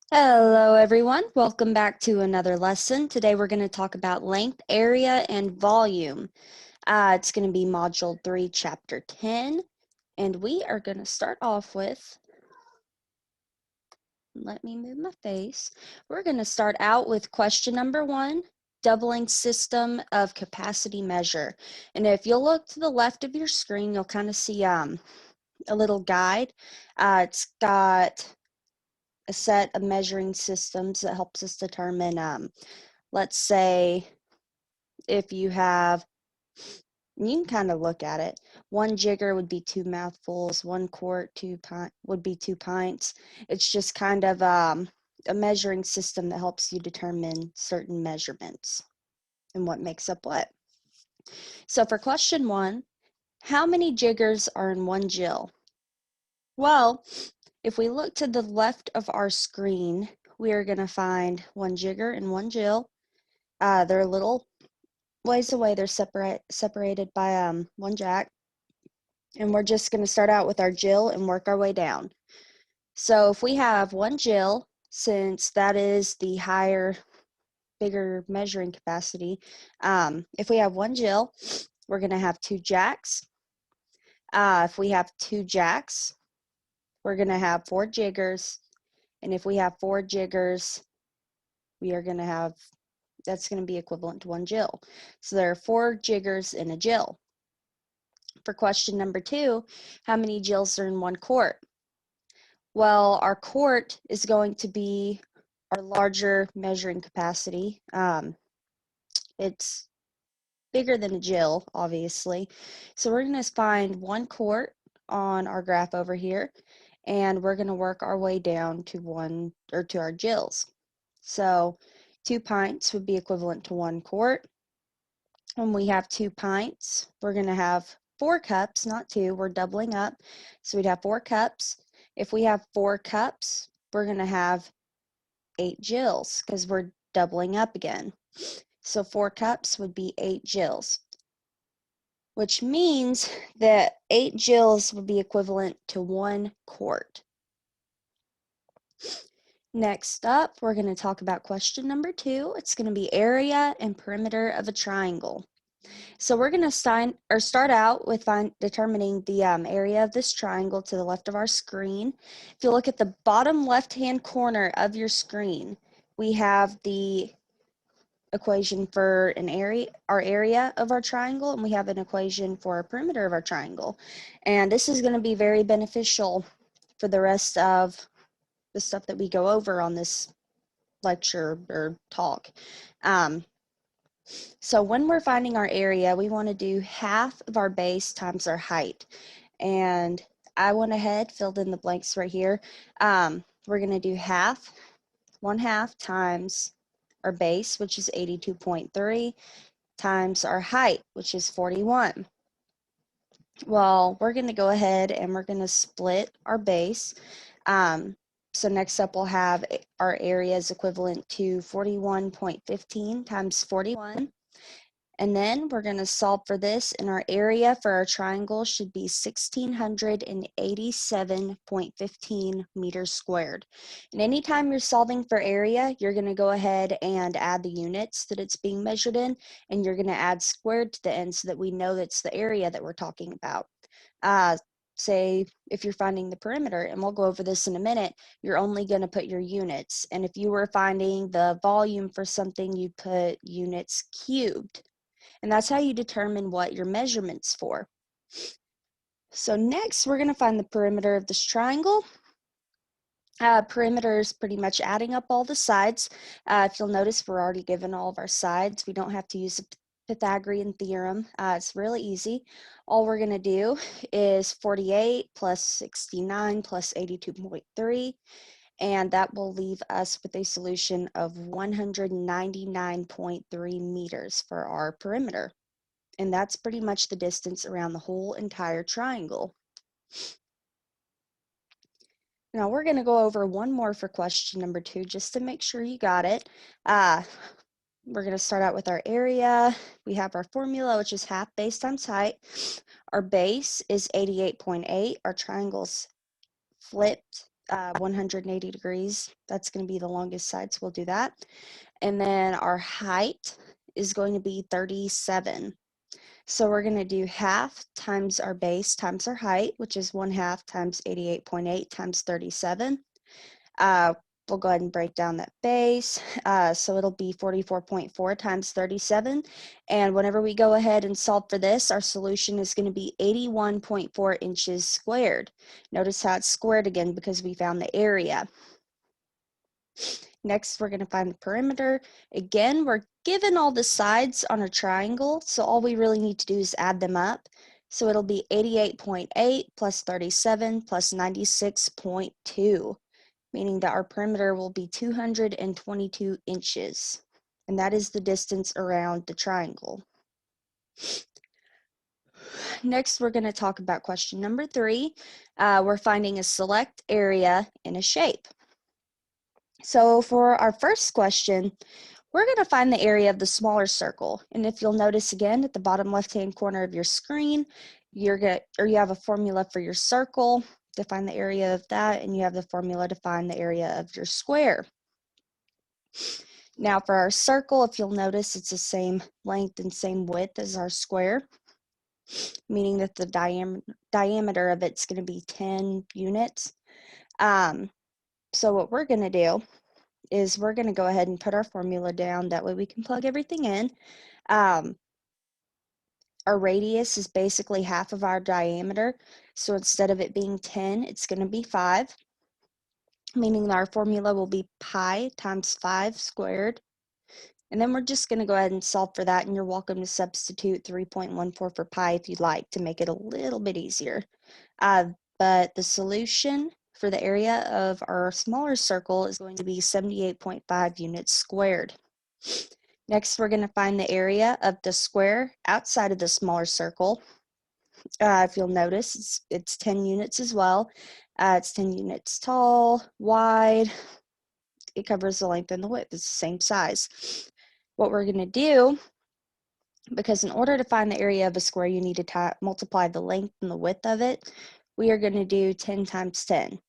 Hello everyone, welcome back to another lesson. Today we're going to talk about length, area, and volume. It's going to be Module 3, Chapter 10, and we are going to start off with, let me move my face. We're going to start out with question number 1, doubling system of capacity measure. And if you'll look to the left of your screen, you'll kind of see a little guide. It's got a set of measuring systems that helps us determine, let's say, if you have, you can kind of look at it. 1 jigger would be 2 mouthfuls, 1 quart would be 2 pints. It's just kind of a measuring system that helps you determine certain measurements and what makes up what. So for question 1, how many jiggers are in 1 gill? Well, if we look to the left of our screen, we are going to find 1 jigger and 1 gill. They're a little ways away. They're separated by 1 jack. And we're just going to start out with our gill and work our way down. So if we have 1 gill, since that is the higher, bigger measuring capacity, if we have 1 gill, we're going to have 2 jacks. If we have 2 jacks, we're going to have 4 jiggers. And if we have 4 jiggers, we are going to have, that's going to be equivalent to 1 gill. So there are 4 jiggers in a gill. For question number 2, how many jills are in 1 quart? Well, our quart is going to be our larger measuring capacity. It's bigger than a gill, obviously. So we're going to find 1 quart on our graph over here, and we're going to work our way down to our jills. So 2 pints would be equivalent to 1 quart. When we have 2 pints, we're going to have 4 cups, not 2. We're doubling up. So we'd have 4 cups. If we have 4 cups, we're going to have 8 jills because we're doubling up again. So 4 cups would be 8 jills, which means that 8 jills would be equivalent to 1 quart. Next up, we're going to talk about question number 2. It's going to be area and perimeter of a triangle. So we're going to start out with determining the area of this triangle to the left of our screen. If you look at the bottom left-hand corner of your screen, we have the equation for our area of our triangle, and we have an equation for a perimeter of our triangle. And this is going to be very beneficial for the rest of the stuff that we go over on this lecture or talk. So when we're finding our area, we want to do half of our base times our height. And I went ahead, filled in the blanks right here. We're going to do 1/2 times our base, which is 82.3, times our height, which is 41. Well, we're going to go ahead and we're going to split our base. So next up, we'll have our area is equivalent to 41.15 times 41. And then we're going to solve for this, and our area for our triangle should be 1,687.15 meters squared. And anytime you're solving for area, you're going to go ahead and add the units that it's being measured in, and you're going to add squared to the end so that we know that's the area that we're talking about. Say if you're finding the perimeter, and we'll go over this in a minute, you're only going to put your units. And if you were finding the volume for something, you put units cubed. And that's how you determine what your measurement's for. So next, we're going to find the perimeter of this triangle. Perimeter is pretty much adding up all the sides. If you'll notice, we're already given all of our sides. We don't have to use a Pythagorean theorem. It's really easy. All we're going to do is 48 plus 69 plus 82.3. And that will leave us with a solution of 199.3 meters for our perimeter. And that's pretty much the distance around the whole entire triangle. Now we're going to go over one more for question number 2 just to make sure you got it. We're going to start out with our area. We have our formula, which is half base times height. Our base is 88.8. Our triangle's flipped 180 degrees. That's going to be the longest side, so we'll do that. And then our height is going to be 37. So we're going to do half times our base times our height, which is 1/2 times 88.8 times 37. We'll go ahead and break down that base. So it'll be 44.4 times 37. And whenever we go ahead and solve for this, our solution is going to be 81.4 inches squared. Notice how it's squared again because we found the area. Next, we're going to find the perimeter. Again, we're given all the sides on a triangle, so all we really need to do is add them up. So it'll be 88.8 plus 37 plus 96.2, meaning that our perimeter will be 222 inches. And that is the distance around the triangle. Next, we're going to talk about question number 3. We're finding a select area in a shape. So for our first question, we're going to find the area of the smaller circle. And if you'll notice again at the bottom left-hand corner of your screen, you have a formula for your circle to find the area of that, and you have the formula to find the area of your square. Now for our circle, if you'll notice, it's the same length and same width as our square, meaning that the diameter of it's going to be 10 units. So what we're going to do is we're going to go ahead and put our formula down. That way we can plug everything in. Our radius is basically half of our diameter. So instead of it being 10, it's going to be 5, meaning that our formula will be pi times 5 squared. And then we're just going to go ahead and solve for that, and you're welcome to substitute 3.14 for pi if you'd like to make it a little bit easier. But the solution for the area of our smaller circle is going to be 78.5 units squared. Next, we're going to find the area of the square outside of the smaller circle. If you'll notice, it's 10 units as well. It's 10 units tall, wide. It covers the length and the width. It's the same size. What we're going to do, because in order to find the area of a square, you need to multiply the length and the width of it. We are going to do 10 times 10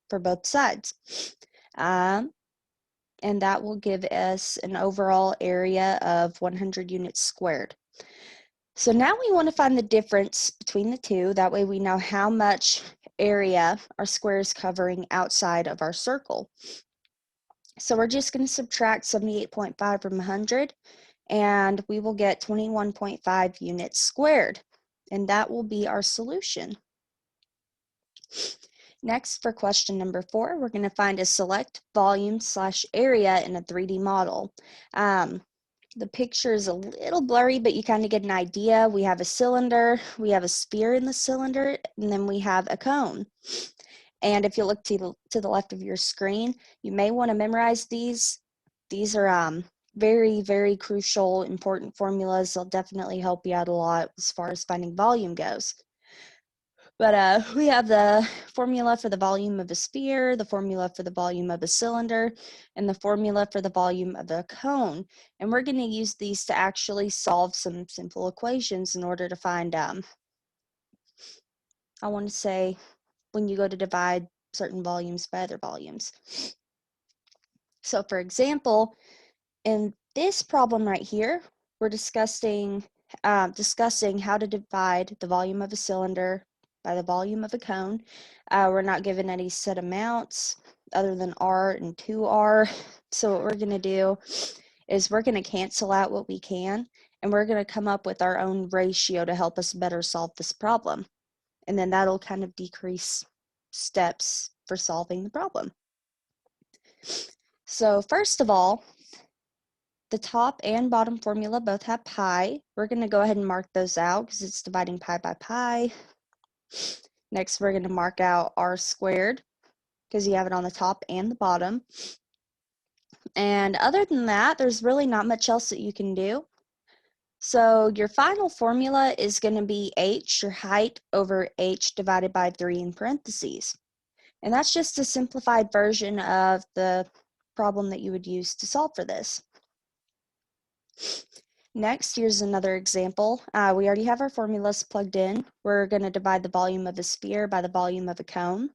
for both sides. And that will give us an overall area of 100 units squared. So now we want to find the difference between the two. That way we know how much area our square is covering outside of our circle. So we're just going to subtract 78.5 from 100, and we will get 21.5 units squared. And that will be our solution. Next, for question number 4, we're going to find a select volume/area in a 3D model. The picture is a little blurry, but you kind of get an idea. We have a cylinder, we have a sphere in the cylinder, and then we have a cone. And if you look to the left of your screen, you may want to memorize these. These are very, very crucial, important formulas. They'll definitely help you out a lot as far as finding volume goes. But we have the formula for the volume of a sphere, the formula for the volume of a cylinder, and the formula for the volume of a cone. And we're going to use these to actually solve some simple equations in order to find, I want to say, when you go to divide certain volumes by other volumes. So for example, in this problem right here, we're discussing how to divide the volume of a cylinder by the volume of a cone. We're not given any set amounts other than R and 2R. So what we're going to do is we're going to cancel out what we can, and we're going to come up with our own ratio to help us better solve this problem. And then that'll kind of decrease steps for solving the problem. So first of all, the top and bottom formula both have pi. We're going to go ahead and mark those out because it's dividing pi by pi. Next, we're going to mark out r squared because you have it on the top and the bottom. And other than that, there's really not much else that you can do. So your final formula is going to be h, your height, over h divided by 3 in parentheses. And that's just a simplified version of the problem that you would use to solve for this. Next, here's another example. We already have our formulas plugged in. We're going to divide the volume of a sphere by the volume of a cone.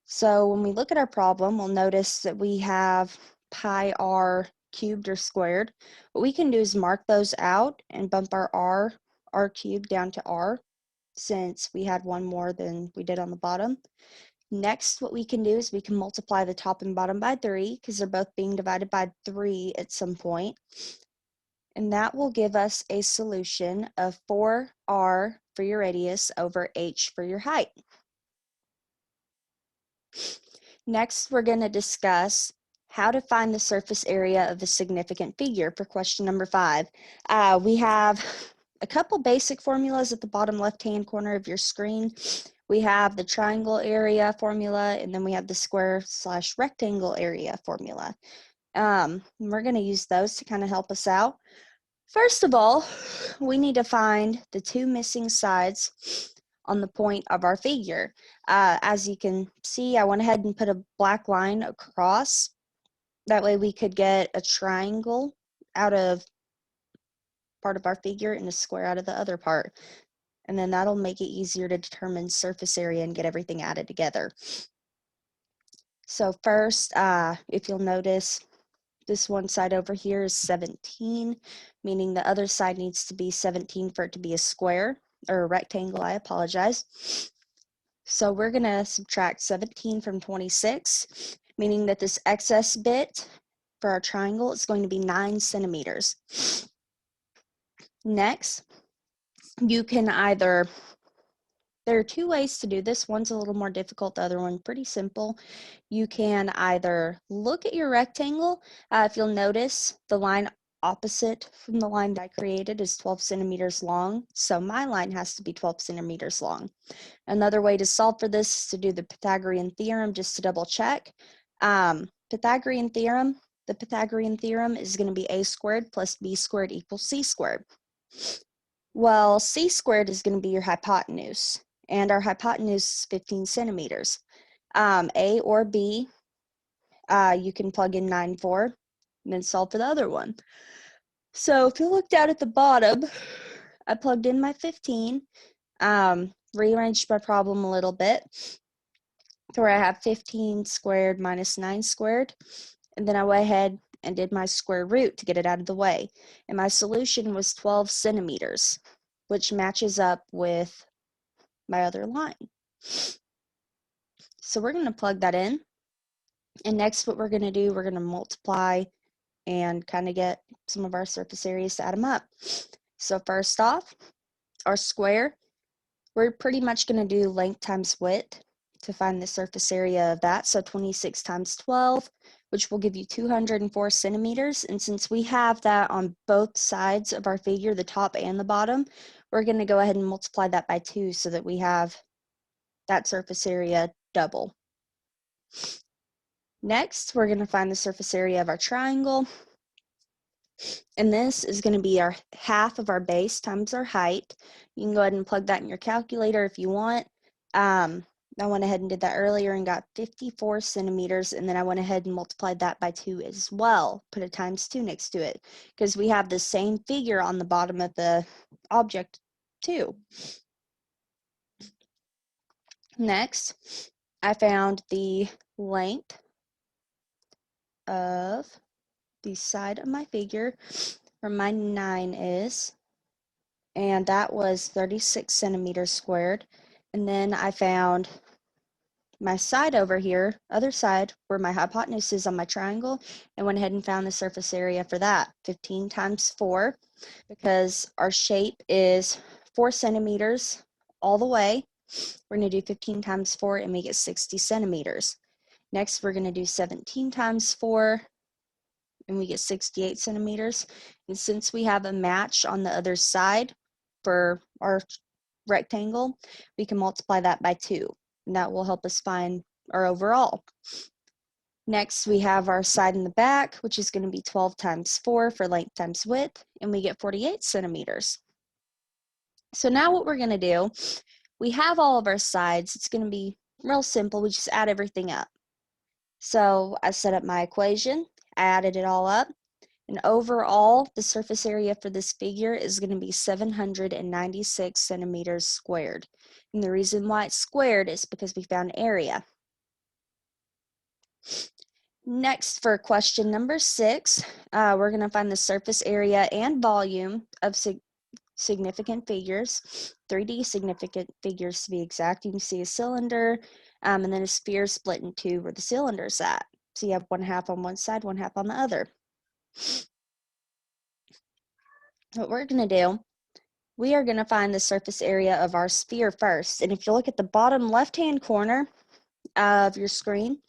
So when we look at our problem, we'll notice that we have pi r cubed or squared. What we can do is mark those out and bump our r cubed down to r, since we had one more than we did on the bottom. Next, what we can do is we can multiply the top and bottom by 3, because they're both being divided by 3 at some point. And that will give us a solution of 4r for your radius over h for your height. Next, we're going to discuss how to find the surface area of a significant figure for question number 5. We have a couple basic formulas at the bottom left-hand corner of your screen. We have the triangle area formula, and then we have the square/rectangle area formula. We're going to use those to kind of help us out. First of all, we need to find the two missing sides on the point of our figure. As you can see, I went ahead and put a black line across. That way we could get a triangle out of part of our figure and a square out of the other part. And then that'll make it easier to determine surface area and get everything added together. So first, if you'll notice, this one side over here is 17, meaning the other side needs to be 17 for it to be a square, or a rectangle, I apologize. So we're going to subtract 17 from 26, meaning that this excess bit for our triangle is going to be 9 centimeters. Next, you can either, there are two ways to do this. One's a little more difficult, the other one pretty simple. You can either look at your rectangle. If you'll notice, the line opposite from the line that I created is 12 centimeters long, so my line has to be 12 centimeters long. Another way to solve for this is to do the Pythagorean theorem, just to double check. The Pythagorean theorem is going to be a squared plus b squared equals c squared. Well, c squared is going to be your hypotenuse, and our hypotenuse is 15 centimeters. A or B, you can plug in 9 for, and then solve for the other one. So if you look down at the bottom, I plugged in my 15, rearranged my problem a little bit, to where I have 15 squared minus 9 squared, and then I went ahead and did my square root to get it out of the way. And my solution was 12 centimeters, which matches up with my other line. So we're going to plug that in. And next what we're going to do, we're going to multiply and kind of get some of our surface areas to add them up. So first off, our square, we're pretty much going to do length times width to find the surface area of that. So 26 times 12, which will give you 204 centimeters. And since we have that on both sides of our figure, the top and the bottom, we're going to go ahead and multiply that by 2 so that we have that surface area double. Next, we're going to find the surface area of our triangle. And this is going to be our half of our base times our height. You can go ahead and plug that in your calculator if you want. I went ahead and did that earlier and got 54 centimeters, and then I went ahead and multiplied that by 2 as well. Put a times 2 next to it, because we have the same figure on the bottom of the object too. Next, I found the length of the side of my figure where my 9 is, and that was 36 centimeters squared. And then I found my side over here, other side, where my hypotenuse is on my triangle, and went ahead and found the surface area for that, 15 times 4, because our shape is 4 centimeters all the way. We're going to do 15 times 4 and make it 60 centimeters. Next, we're going to do 17 times 4, and we get 68 centimeters. And since we have a match on the other side for our rectangle, we can multiply that by 2. And that will help us find our overall. Next, we have our side and the back, which is going to be 12 times 4 for length times width, and we get 48 centimeters. So now what we're going to do, we have all of our sides. It's going to be real simple. We just add everything up. So I set up my equation, I added it all up, and overall, the surface area for this figure is going to be 796 centimeters squared. And the reason why it's squared is because we found area. Next, for question number 6, we're going to find the surface area and volume of significant figures, 3D significant figures to be exact. You can see a cylinder and then a sphere split in two where the cylinder's at. So you have 1/2 on one side, 1/2 on the other. What we're going to do, we are going to find the surface area of our sphere first. And if you look at the bottom left-hand corner of your screen,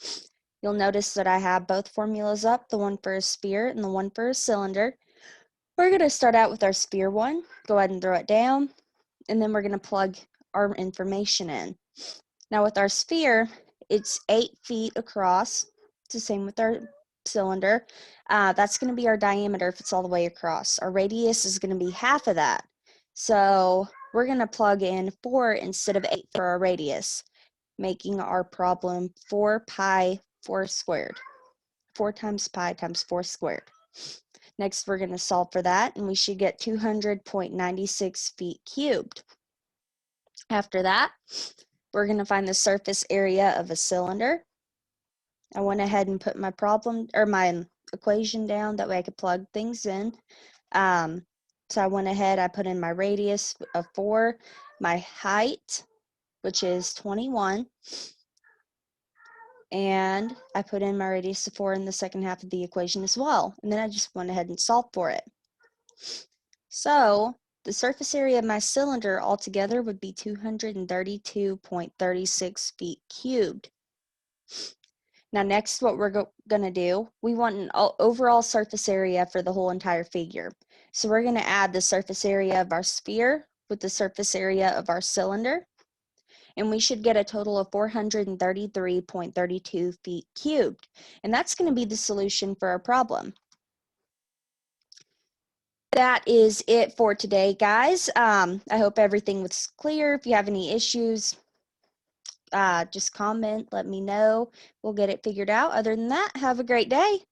you'll notice that I have both formulas up, the one for a sphere and the one for a cylinder. We're going to start out with our sphere one, go ahead and throw it down, and then we're going to plug our information in. Now with our sphere, it's 8 feet across. It's the same with our cylinder. That's going to be our diameter if it's all the way across. Our radius is going to be half of that. So we're going to plug in 4 instead of 8 for our radius, making our problem 4 pi 4 squared. 4 times pi times 4 squared. Next, we're going to solve for that, and we should get 200.96 feet cubed. After that, we're going to find the surface area of a cylinder. I went ahead and put my my equation down, that way I could plug things in. So I went ahead, I put in my radius of 4, my height, which is 21, and I put in my radius of 4 in the second half of the equation as well. And then I just went ahead and solved for it. So the surface area of my cylinder altogether would be 232.36 feet cubed. Now next, what we're going to do, we want an overall surface area for the whole entire figure. So we're going to add the surface area of our sphere with the surface area of our cylinder, and we should get a total of 433.32 feet cubed. And that's going to be the solution for our problem. That is it for today, guys. I hope everything was clear. If you have any issues, just comment, let me know. We'll get it figured out. Other than that, have a great day.